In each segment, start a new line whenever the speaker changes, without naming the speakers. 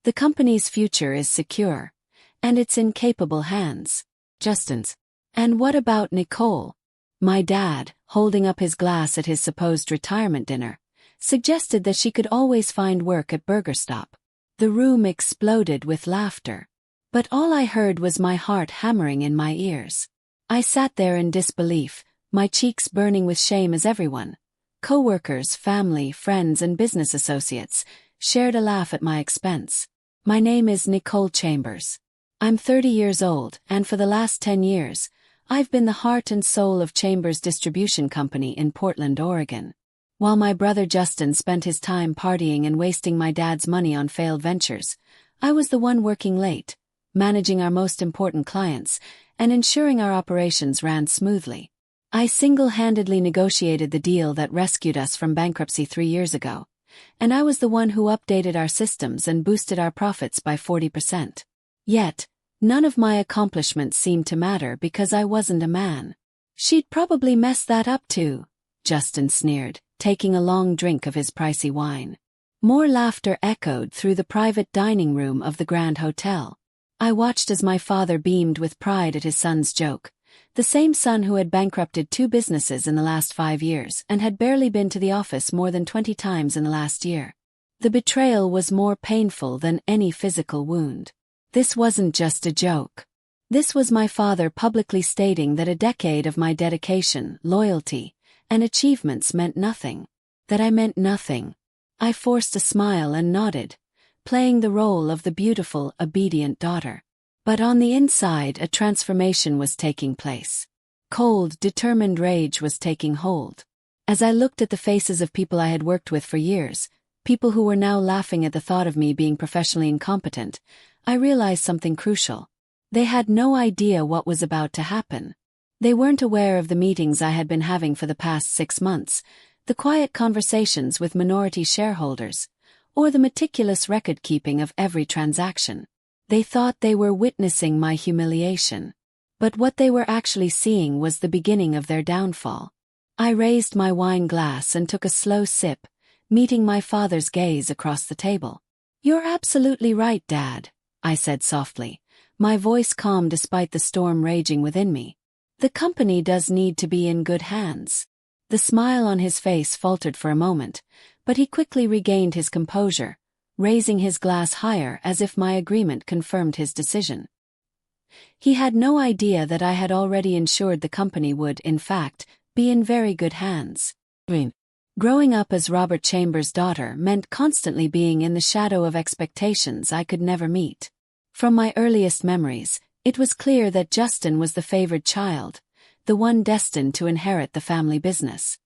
The company's future is secure, and it's in capable hands. Justin's. And what about Nicole? My dad, holding up his glass at his supposed retirement dinner, suggested that she could always find work at Burger Stop. The room exploded with laughter. But all I heard was my heart hammering in my ears. I sat there in disbelief, my cheeks burning with shame as everyone, co-workers, family, friends and business associates, shared a laugh at my expense. My name is Nicole Chambers. I'm 30 years old, and for the last 10 years, I've been the heart and soul of Chambers Distribution Company in Portland, Oregon. While my brother Justin spent his time partying and wasting my dad's money on failed ventures, I was the one working late, managing our most important clients, and ensuring our operations ran smoothly. I single-handedly negotiated the deal that rescued us from bankruptcy 3 years ago, and I was the one who updated our systems and boosted our profits by 40%. Yet, none of my accomplishments seemed to matter because I wasn't a man. She'd probably mess that up too, Justin sneered, taking a long drink of his pricey wine. More laughter echoed through the private dining room of the Grand Hotel. I watched as my father beamed with pride at his son's joke, the same son who had bankrupted 2 businesses in the last 5 years and had barely been to the office more than 20 times in the last year. The betrayal was more painful than any physical wound. This wasn't just a joke. This was my father publicly stating that a decade of my dedication, loyalty, and achievements meant nothing. That I meant nothing. I forced a smile and nodded, playing the role of the beautiful, obedient daughter. But on the inside, a transformation was taking place. Cold, determined rage was taking hold. As I looked at the faces of people I had worked with for years, people who were now laughing at the thought of me being professionally incompetent, I realized something crucial. They had no idea what was about to happen. They weren't aware of the meetings I had been having for the past 6 months, the quiet conversations with minority shareholders, or the meticulous record-keeping of every transaction. They thought they were witnessing my humiliation. But what they were actually seeing was the beginning of their downfall. I raised my wine glass and took a slow sip, meeting my father's gaze across the table. "You're absolutely right, Dad," I said softly, my voice calm despite the storm raging within me. "The company does need to be in good hands." The smile on his face faltered for a moment, but he quickly regained his composure, raising his glass higher as if my agreement confirmed his decision. He had no idea that I had already ensured the company would, in fact, be in very good hands. Growing up as Robert Chambers' daughter meant constantly being in the shadow of expectations I could never meet. From my earliest memories, it was clear that Justin was the favored child, the one destined to inherit the family business.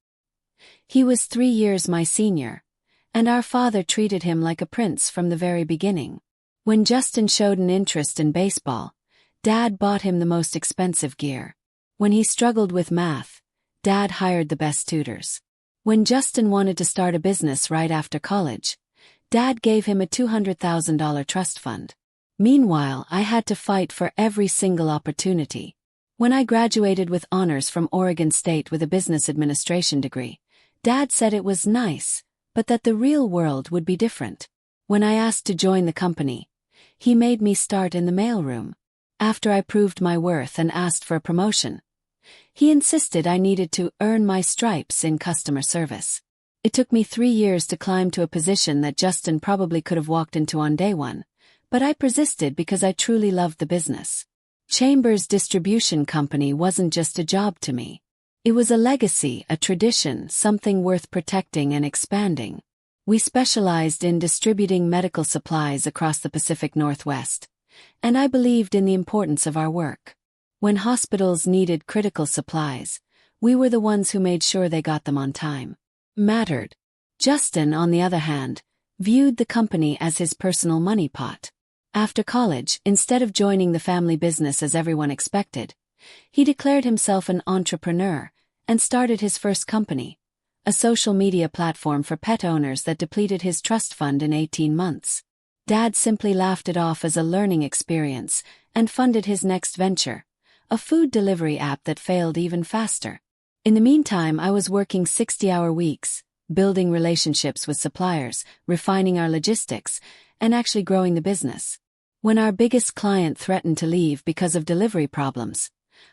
He was 3 years my senior, and our father treated him like a prince from the very beginning. When Justin showed an interest in baseball, Dad bought him the most expensive gear. When he struggled with math, Dad hired the best tutors. When Justin wanted to start a business right after college, Dad gave him a $200,000 trust fund. Meanwhile, I had to fight for every single opportunity. When I graduated with honors from Oregon State with a business administration degree, Dad said it was nice, but that the real world would be different. When I asked to join the company, he made me start in the mailroom. After I proved my worth and asked for a promotion, he insisted I needed to earn my stripes in customer service. It took me 3 years to climb to a position that Justin probably could have walked into on day one, but I persisted because I truly loved the business. Chambers Distribution Company wasn't just a job to me. It was a legacy, a tradition, something worth protecting and expanding. We specialized in distributing medical supplies across the Pacific Northwest, and I believed in the importance of our work. When hospitals needed critical supplies, we were the ones who made sure they got them on time. Mattered. Justin, on the other hand, viewed the company as his personal money pot. After college, instead of joining the family business as everyone expected, he declared himself an entrepreneur and started his first company, a social media platform for pet owners that depleted his trust fund in 18 months. Dad simply laughed it off as a learning experience and funded his next venture, a food delivery app that failed even faster. In the meantime, I was working 60-hour weeks, building relationships with suppliers, refining our logistics, and actually growing the business. When our biggest client threatened to leave because of delivery problems,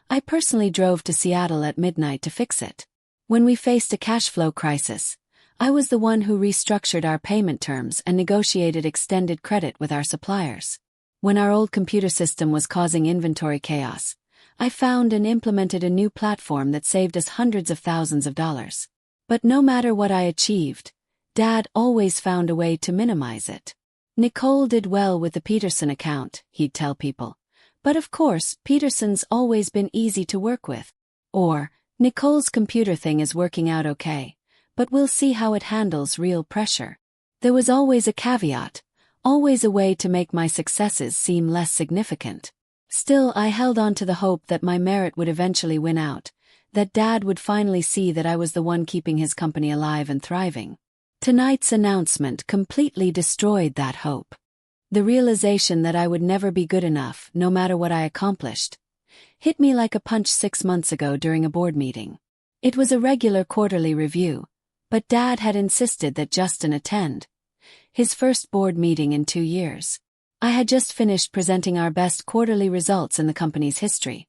I personally drove to Seattle at midnight to fix it. When we faced a cash flow crisis, I was the one who restructured our payment terms and negotiated extended credit with our suppliers. When our old computer system was causing inventory chaos, I found and implemented a new platform that saved us hundreds of thousands of dollars. But no matter what I achieved, Dad always found a way to minimize it. Nicole did well with the Peterson account, he'd tell people. But of course, Peterson's always been easy to work with. Or, Nicole's computer thing is working out okay, but we'll see how it handles real pressure. There was always a caveat, always a way to make my successes seem less significant. Still, I held on to the hope that my merit would eventually win out, that Dad would finally see that I was the one keeping his company alive and thriving. Tonight's announcement completely destroyed that hope. The realization that I would never be good enough, no matter what I accomplished, hit me like a punch 6 months ago during a board meeting. It was a regular quarterly review, but Dad had insisted that Justin attend. His first board meeting in 2 years. I had just finished presenting our best quarterly results in the company's history.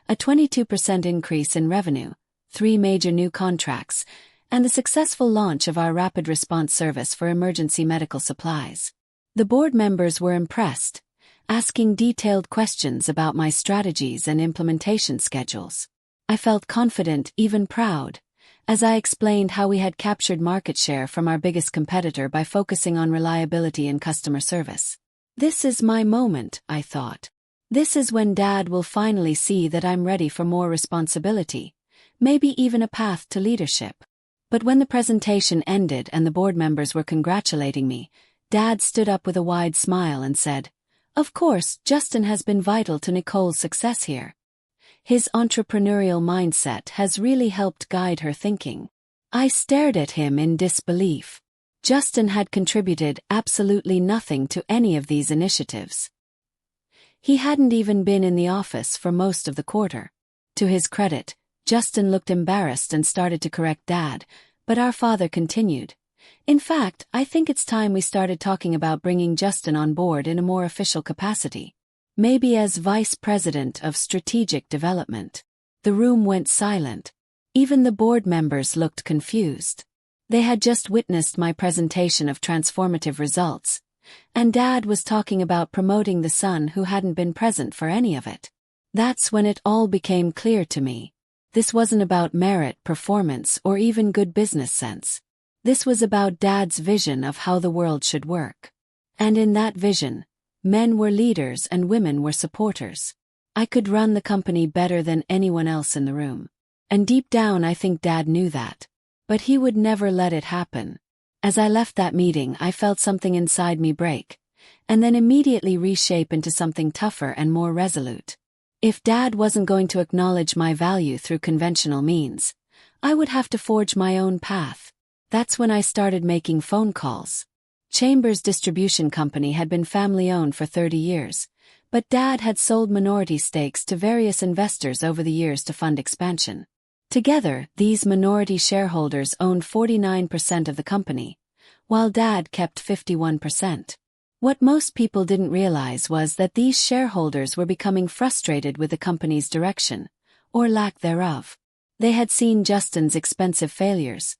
A 22% increase in revenue, 3 major new contracts, and the successful launch of our rapid response service for emergency medical supplies. The board members were impressed, asking detailed questions about my strategies and implementation schedules. I felt confident, even proud, as I explained how we had captured market share from our biggest competitor by focusing on reliability and customer service. This is my moment, I thought. This is when Dad will finally see that I'm ready for more responsibility, maybe even a path to leadership. But when the presentation ended and the board members were congratulating me, Dad stood up with a wide smile and said, "Of course, Justin has been vital to Nicole's success here. His entrepreneurial mindset has really helped guide her thinking." I stared at him in disbelief. Justin had contributed absolutely nothing to any of these initiatives. He hadn't even been in the office for most of the quarter. To his credit, Justin looked embarrassed and started to correct Dad, but our father continued. "In fact, I think it's time we started talking about bringing Justin on board in a more official capacity. Maybe as Vice President of Strategic Development." The room went silent. Even the board members looked confused. They had just witnessed my presentation of transformative results, and Dad was talking about promoting the son who hadn't been present for any of it. That's when it all became clear to me. This wasn't about merit, performance, or even good business sense. This was about Dad's vision of how the world should work. And in that vision, men were leaders and women were supporters. I could run the company better than anyone else in the room. And deep down I think Dad knew that. But he would never let it happen. As I left that meeting, I felt something inside me break, and then immediately reshape into something tougher and more resolute. If Dad wasn't going to acknowledge my value through conventional means, I would have to forge my own path. That's when I started making phone calls. Chambers Distribution Company had been family-owned for 30 years, but Dad had sold minority stakes to various investors over the years to fund expansion. Together, these minority shareholders owned 49% of the company, while Dad kept 51%. What most people didn't realize was that these shareholders were becoming frustrated with the company's direction, or lack thereof. They had seen Justin's expensive failures,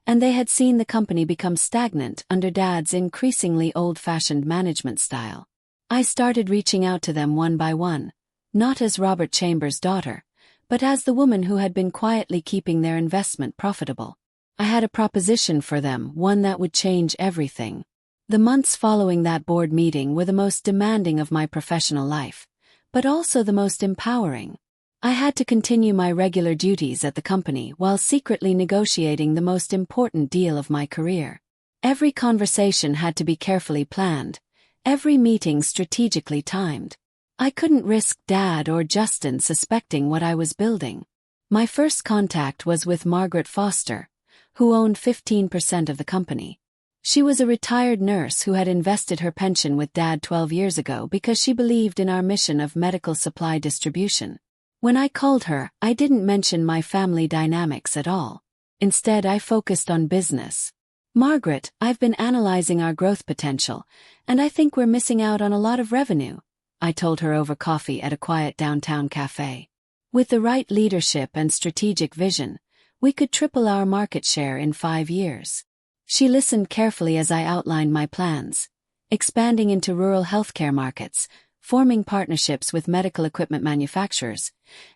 and they had seen the company become stagnant under Dad's increasingly old-fashioned management style. I started reaching out to them one by one, not as Robert Chambers' daughter, but as the woman who had been quietly keeping their investment profitable. I had a proposition for them, one that would change everything. The months following that board meeting were the most demanding of my professional life, but also the most empowering. I had to continue my regular duties at the company while secretly negotiating the most important deal of my career. Every conversation had to be carefully planned, every meeting strategically timed. I couldn't risk Dad or Justin suspecting what I was building. My first contact was with Margaret Foster, who owned 15% of the company. She was a retired nurse who had invested her pension with Dad 12 years ago because she believed in our mission of medical supply distribution. When I called her, I didn't mention my family dynamics at all. Instead, I focused on business. Margaret, I've been analyzing our growth potential, and I think we're missing out on a lot of revenue, I told her over coffee at a quiet downtown cafe. With the right leadership and strategic vision, we could triple our market share in 5 years. She listened carefully as I outlined my plans, expanding into rural healthcare markets, forming partnerships with medical equipment manufacturers,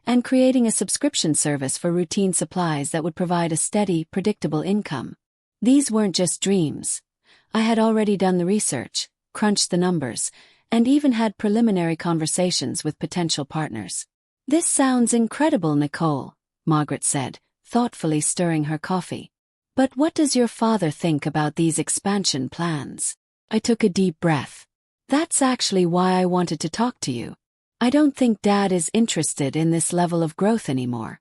and creating a subscription service for routine supplies that would provide a steady, predictable income. These weren't just dreams. I had already done the research, crunched the numbers, and even had preliminary conversations with potential partners. "This sounds incredible, Nicole," Margaret said, thoughtfully stirring her coffee. "But what does your father think about these expansion plans?" I took a deep breath. "That's actually why I wanted to talk to you. I don't think Dad is interested in this level of growth anymore.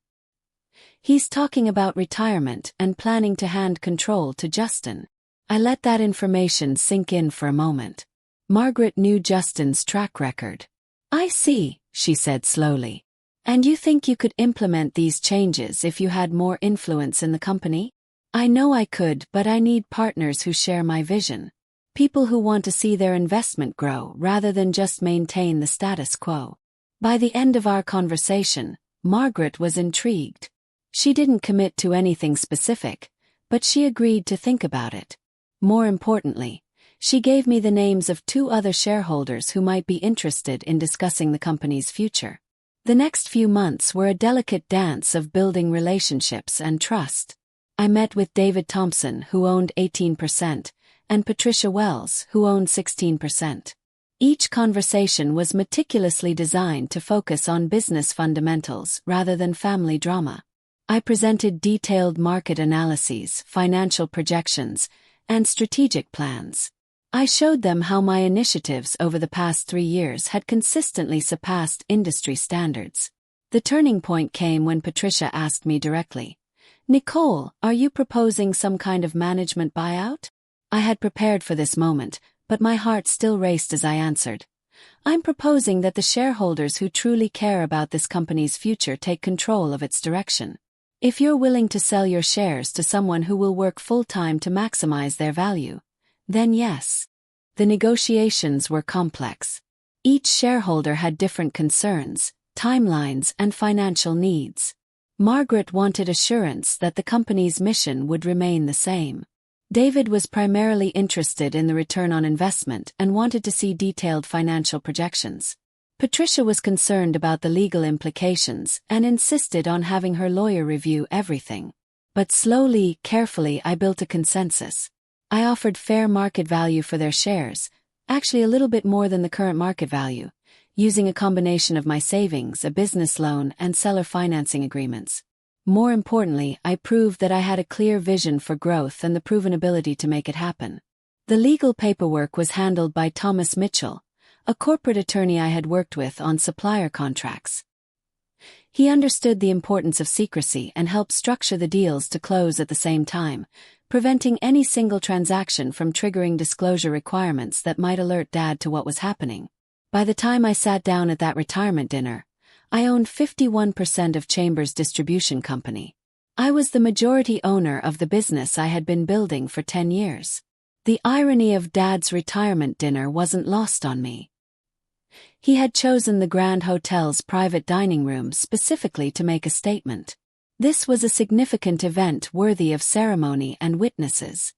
He's talking about retirement and planning to hand control to Justin." I let that information sink in for a moment. Margaret knew Justin's track record. "I see," she said slowly. "And you think you could implement these changes if you had more influence in the company?" "I know I could, but I need partners who share my vision. People who want to see their investment grow rather than just maintain the status quo." By the end of our conversation, Margaret was intrigued. She didn't commit to anything specific, but she agreed to think about it. More importantly, she gave me the names of 2 other shareholders who might be interested in discussing the company's future. The next few months were a delicate dance of building relationships and trust. I met with David Thompson, who owned 18%, and Patricia Wells, who owned 16%. Each conversation was meticulously designed to focus on business fundamentals rather than family drama. I presented detailed market analyses, financial projections, and strategic plans. I showed them how my initiatives over the past 3 years had consistently surpassed industry standards. The turning point came when Patricia asked me directly, "Nicole, are you proposing some kind of management buyout?" I had prepared for this moment, but my heart still raced as I answered, "I'm proposing that the shareholders who truly care about this company's future take control of its direction. If you're willing to sell your shares to someone who will work full-time to maximize their value, then yes." The negotiations were complex. Each shareholder had different concerns, timelines, and financial needs. Margaret wanted assurance that the company's mission would remain the same. David was primarily interested in the return on investment and wanted to see detailed financial projections. Patricia was concerned about the legal implications and insisted on having her lawyer review everything. But slowly, carefully, I built a consensus. I offered fair market value for their shares, actually a little bit more than the current market value, using a combination of my savings, a business loan, and seller financing agreements. More importantly, I proved that I had a clear vision for growth and the proven ability to make it happen. The legal paperwork was handled by Thomas Mitchell, a corporate attorney I had worked with on supplier contracts. He understood the importance of secrecy and helped structure the deals to close at the same time, preventing any single transaction from triggering disclosure requirements that might alert Dad to what was happening. By the time I sat down at that retirement dinner, I owned 51% of Chambers Distribution Company. I was the majority owner of the business I had been building for 10 years. The irony of Dad's retirement dinner wasn't lost on me. He had chosen the Grand Hotel's private dining room specifically to make a statement. This was a significant event worthy of ceremony and witnesses.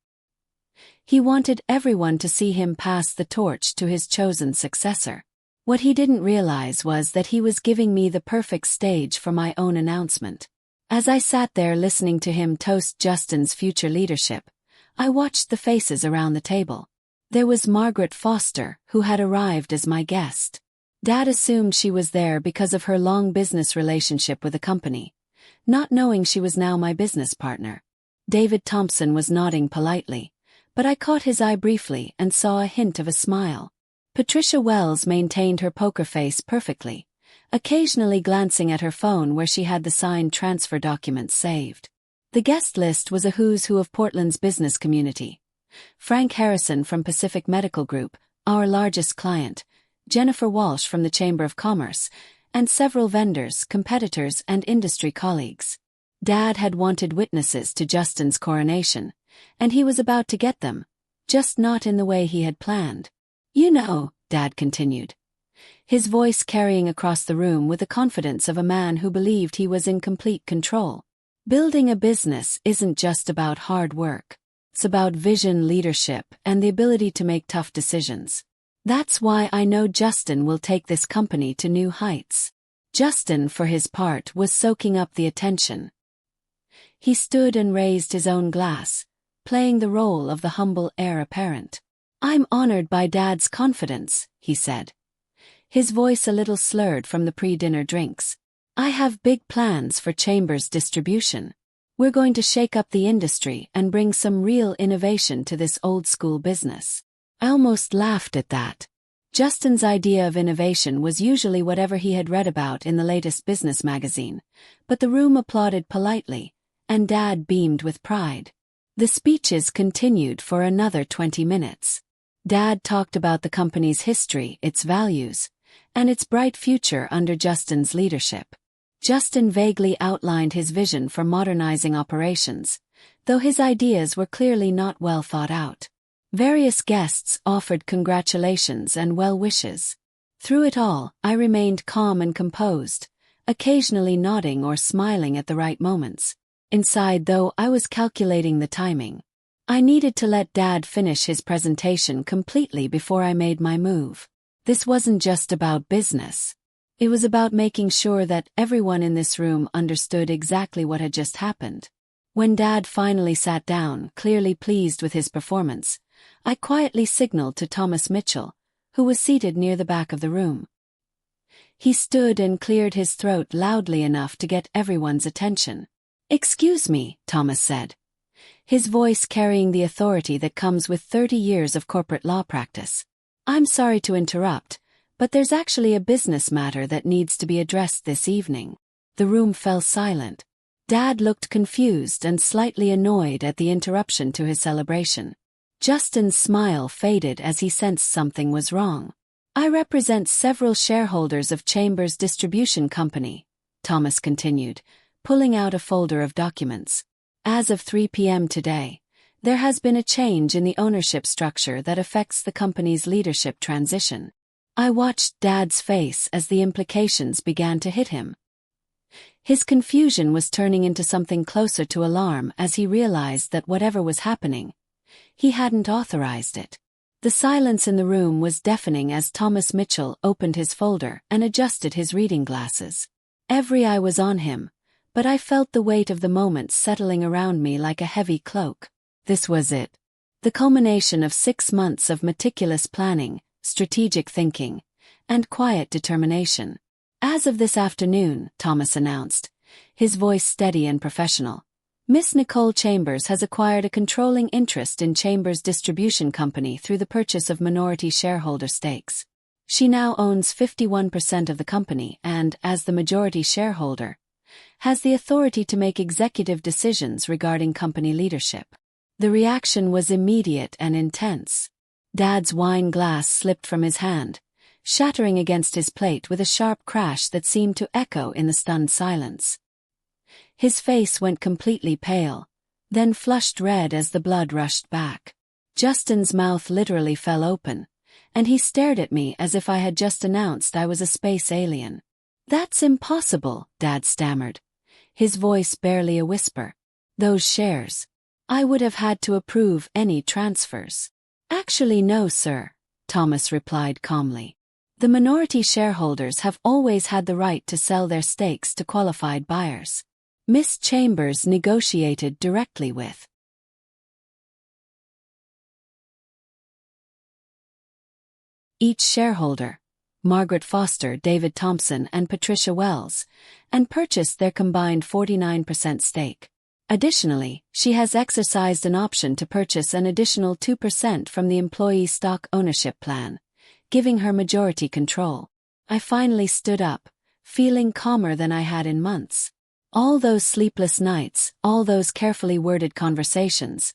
He wanted everyone to see him pass the torch to his chosen successor. What he didn't realize was that he was giving me the perfect stage for my own announcement. As I sat there listening to him toast Justin's future leadership, I watched the faces around the table. There was Margaret Foster, who had arrived as my guest. Dad assumed she was there because of her long business relationship with the company, not knowing she was now my business partner. David Thompson was nodding politely, but I caught his eye briefly and saw a hint of a smile. Patricia Wells maintained her poker face perfectly, occasionally glancing at her phone where she had the signed transfer documents saved. The guest list was a who's who of Portland's business community. Frank Harrison from Pacific Medical Group, our largest client, Jennifer Walsh from the Chamber of Commerce, and several vendors, competitors, and industry colleagues. Dad had wanted witnesses to Justin's coronation, and he was about to get them, just not in the way he had planned. "You know," Dad continued, his voice carrying across the room with the confidence of a man who believed he was in complete control. "Building a business isn't just about hard work. It's about vision, leadership, and the ability to make tough decisions. That's why I know Justin will take this company to new heights." Justin, for his part, was soaking up the attention. He stood and raised his own glass, playing the role of the humble heir apparent. "I'm honored by Dad's confidence," he said, his voice a little slurred from the pre-dinner drinks. "I have big plans for Chambers Distribution. We're going to shake up the industry and bring some real innovation to this old-school business." I almost laughed at that. Justin's idea of innovation was usually whatever he had read about in the latest business magazine, but the room applauded politely, and Dad beamed with pride. The speeches continued for another 20 minutes. Dad talked about the company's history, its values, and its bright future under Justin's leadership. Justin vaguely outlined his vision for modernizing operations, though his ideas were clearly not well thought out. Various guests offered congratulations and well wishes. Through it all, I remained calm and composed, occasionally nodding or smiling at the right moments. Inside, though, I was calculating the timing. I needed to let Dad finish his presentation completely before I made my move. This wasn't just about business. It was about making sure that everyone in this room understood exactly what had just happened. When Dad finally sat down, clearly pleased with his performance, I quietly signaled to Thomas Mitchell, who was seated near the back of the room. He stood and cleared his throat loudly enough to get everyone's attention. "Excuse me," Thomas said, his voice carrying the authority that comes with 30 years of corporate law practice. "I'm sorry to interrupt, but there's actually a business matter that needs to be addressed this evening." The room fell silent. Dad looked confused and slightly annoyed at the interruption to his celebration. Justin's smile faded as he sensed something was wrong. "I represent several shareholders of Chambers Distribution Company," Thomas continued, pulling out a folder of documents. "As of 3 p.m. today, there has been a change in the ownership structure that affects the company's leadership transition." I watched Dad's face as the implications began to hit him. His confusion was turning into something closer to alarm as he realized that whatever was happening, he hadn't authorized it. The silence in the room was deafening as Thomas Mitchell opened his folder and adjusted his reading glasses. Every eye was on him, but I felt the weight of the moment settling around me like a heavy cloak. This was it. The culmination of 6 months of meticulous planning, strategic thinking, and quiet determination. "As of this afternoon," Thomas announced, his voice steady and professional, "Miss Nicole Chambers has acquired a controlling interest in Chambers Distribution Company through the purchase of minority shareholder stakes. She now owns 51% of the company and, as the majority shareholder, has the authority to make executive decisions regarding company leadership." The reaction was immediate and intense. Dad's wine glass slipped from his hand, shattering against his plate with a sharp crash that seemed to echo in the stunned silence. His face went completely pale, then flushed red as the blood rushed back. Justin's mouth literally fell open, and he stared at me as if I had just announced I was a space alien. "That's impossible," Dad stammered, his voice barely a whisper. "Those shares. I would have had to approve any transfers." "Actually, no, sir," Thomas replied calmly. "The minority shareholders have always had the right to sell their stakes to qualified buyers. Miss Chambers negotiated directly with each shareholder, Margaret Foster, David Thompson, and Patricia Wells, and purchased their combined 49% stake. Additionally, she has exercised an option to purchase an additional 2% from the employee stock ownership plan, giving her majority control." I finally stood up, feeling calmer than I had in months. All those sleepless nights, all those carefully worded conversations,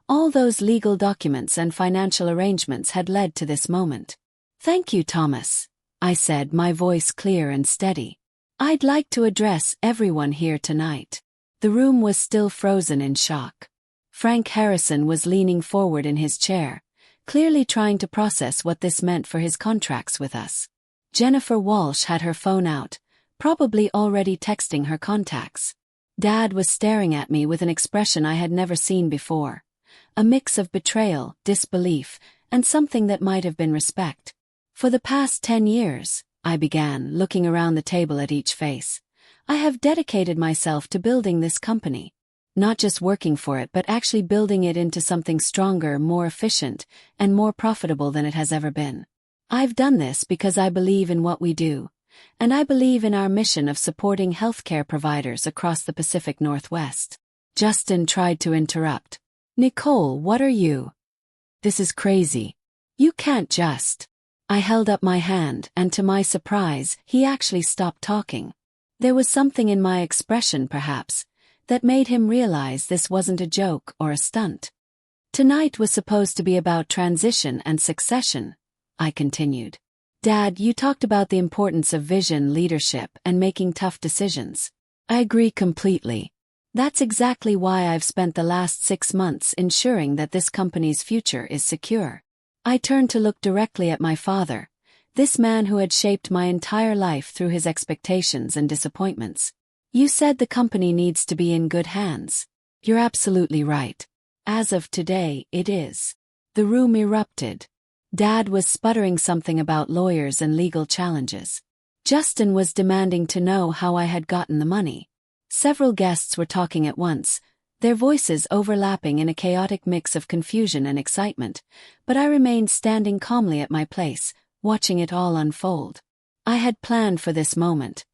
all those legal documents and financial arrangements had led to this moment. "Thank you, Thomas," I said, my voice clear and steady. "I'd like to address everyone here tonight. The room was still frozen in shock. Frank Harrison was leaning forward in his chair, clearly trying to process what this meant for his contracts with us. Jennifer Walsh had her phone out, probably already texting her contacts. Dad was staring at me with an expression I had never seen before. A mix of betrayal, disbelief, and something that might have been respect. For the past 10 years, I began, looking around the table at each face, I have dedicated myself to building this company. Not just working for it but actually building it into something stronger, more efficient, and more profitable than it has ever been. I've done this because I believe in what we do, and I believe in our mission of supporting healthcare providers across the Pacific Northwest. Justin tried to interrupt. Nicole, what are you? This is crazy. You can't just. I held up my hand, and to my surprise, he actually stopped talking. There was something in my expression, perhaps, that made him realize this wasn't a joke or a stunt. Tonight was supposed to be about transition and succession, I continued. Dad, you talked about the importance of vision, leadership, and making tough decisions. I agree completely. That's exactly why I've spent the last 6 months ensuring that this company's future is secure. I turned to look directly at my father, this man who had shaped my entire life through his expectations and disappointments. You said the company needs to be in good hands. You're absolutely right. As of today, it is. The room erupted. Dad was sputtering something about lawyers and legal challenges. Justin was demanding to know how I had gotten the money. Several guests were talking at once, their voices overlapping in a chaotic mix of confusion and excitement, but I remained standing calmly at my place, watching it all unfold. I had planned for this moment,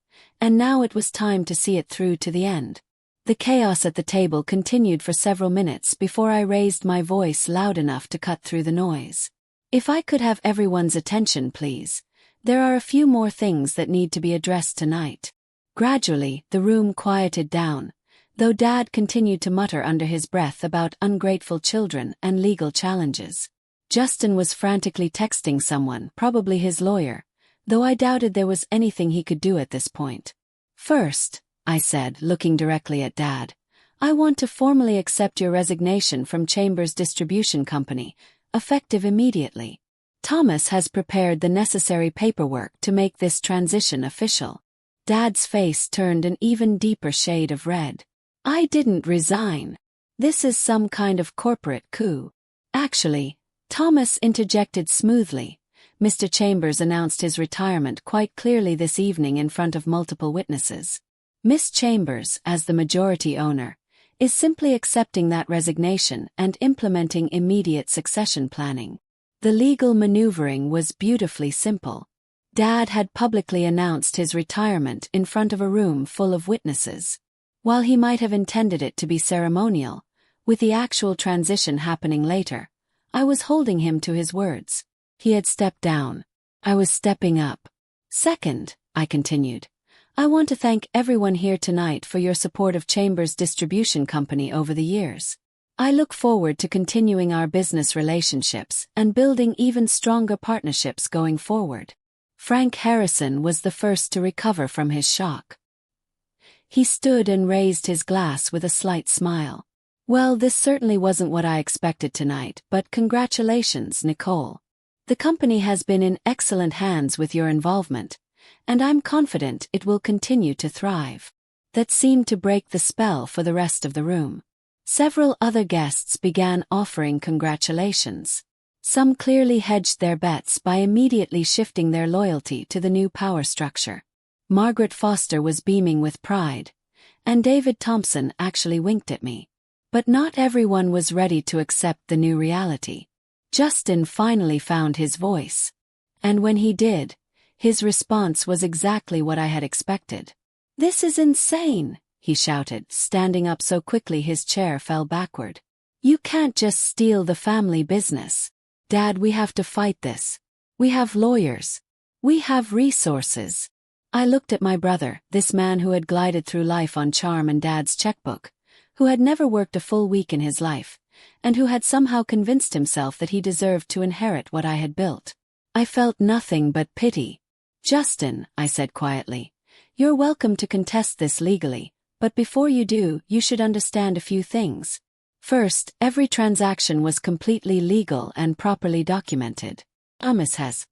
and now it was time to see it through to the end. The chaos at the table continued for several minutes before I raised my voice loud enough to cut through the noise. If I could have everyone's attention, please. There are a few more things that need to be addressed tonight. Gradually, the room quieted down, though Dad continued to mutter under his breath about ungrateful children and legal challenges. Justin was frantically texting someone, probably his lawyer, though I doubted there was anything he could do at this point. First, I said, looking directly at Dad, I want to formally accept your resignation from Chambers Distribution Company, effective immediately. Thomas has prepared the necessary paperwork to make this transition official. Dad's face turned an even deeper shade of red. I didn't resign. This is some kind of corporate coup. Actually, Thomas interjected smoothly. Mr. Chambers announced his retirement quite clearly this evening in front of multiple witnesses. Miss Chambers, as the majority owner, is simply accepting that resignation and implementing immediate succession planning. The legal maneuvering was beautifully simple. Dad had publicly announced his retirement in front of a room full of witnesses. While he might have intended it to be ceremonial, with the actual transition happening later, I was holding him to his words. He had stepped down. I was stepping up. Second, I continued, I want to thank everyone here tonight for your support of Chambers Distribution Company over the years. I look forward to continuing our business relationships and building even stronger partnerships going forward. Frank Harrison was the first to recover from his shock. He stood and raised his glass with a slight smile. Well, this certainly wasn't what I expected tonight, but congratulations, Nicole. The company has been in excellent hands with your involvement, and I'm confident it will continue to thrive. That seemed to break the spell for the rest of the room. Several other guests began offering congratulations. Some clearly hedged their bets by immediately shifting their loyalty to the new power structure. Margaret Foster was beaming with pride, and David Thompson actually winked at me. But not everyone was ready to accept the new reality. Justin finally found his voice. And when he did, his response was exactly what I had expected. This is insane, he shouted, standing up so quickly his chair fell backward. You can't just steal the family business. Dad, we have to fight this. We have lawyers. We have resources. I looked at my brother, this man who had glided through life on charm and Dad's checkbook, who had never worked a full week in his life, and who had somehow convinced himself that he deserved to inherit what I had built. I felt nothing but pity. Justin, I said quietly, you're welcome to contest this legally, But before you do, you should understand a few things. First, every transaction was completely legal and properly documented. Thomas has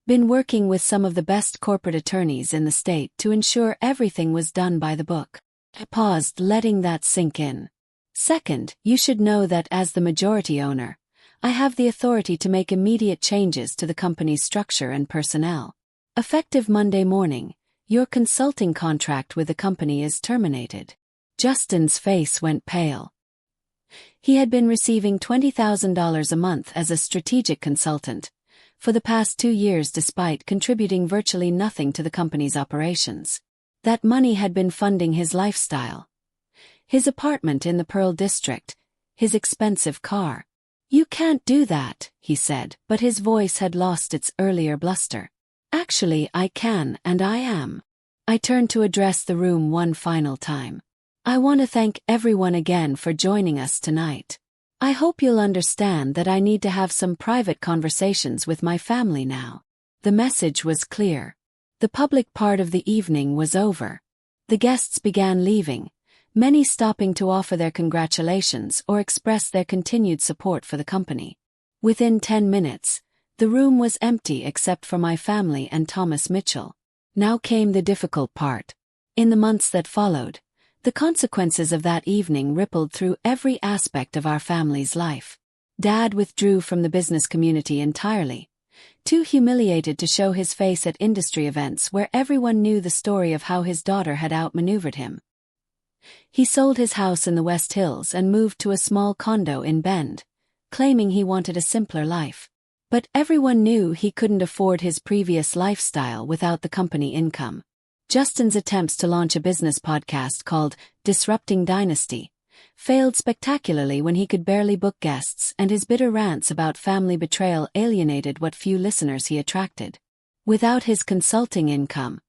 been working with some of the best corporate attorneys in the state to ensure everything was done by the book. I paused, letting that sink in. Second, you should know that as the majority owner, I have the authority to make immediate changes to the company's structure and personnel. Effective Monday morning, your consulting contract with the company is terminated. Justin's face went pale. He had been receiving $20,000 a month as a strategic consultant for the past 2 years despite contributing virtually nothing to the company's operations. That money had been funding his lifestyle. His apartment in the Pearl District, his expensive car. "You can't do that," he said, but his voice had lost its earlier bluster. "Actually, I can, and I am." I turned to address the room one final time. "I want to thank everyone again for joining us tonight. I hope you'll understand that I need to have some private conversations with my family now." The message was clear. The public part of the evening was over. The guests began leaving, many stopping to offer their congratulations or express their continued support for the company. Within 10 minutes, the room was empty except for my family and Thomas Mitchell. Now came the difficult part. In the months that followed, the consequences of that evening rippled through every aspect of our family's life. Dad withdrew from the business community entirely, too humiliated to show his face at industry events where everyone knew the story of how his daughter had outmaneuvered him. He sold his house in the West Hills and moved to a small condo in Bend, claiming he wanted a simpler life. But everyone knew he couldn't afford his previous lifestyle without the company income. Justin's attempts to launch a business podcast called Disrupting Dynasty failed spectacularly when he could barely book guests, and his bitter rants about family betrayal alienated what few listeners he attracted. Without his consulting income,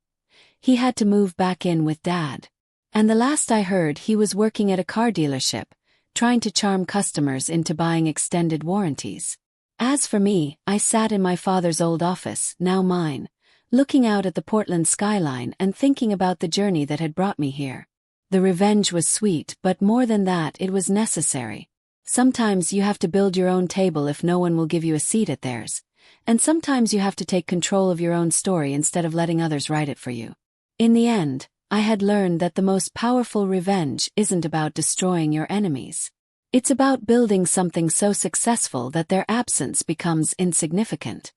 he had to move back in with Dad. And the last I heard, he was working at a car dealership, trying to charm customers into buying extended warranties. As for me, I sat in my father's old office, now mine, looking out at the Portland skyline and thinking about the journey that had brought me here. The revenge was sweet, but more than that, it was necessary. Sometimes you have to build your own table if no one will give you a seat at theirs, and sometimes you have to take control of your own story instead of letting others write it for you. In the end, I had learned that the most powerful revenge isn't about destroying your enemies. It's about building something so successful that their absence becomes insignificant.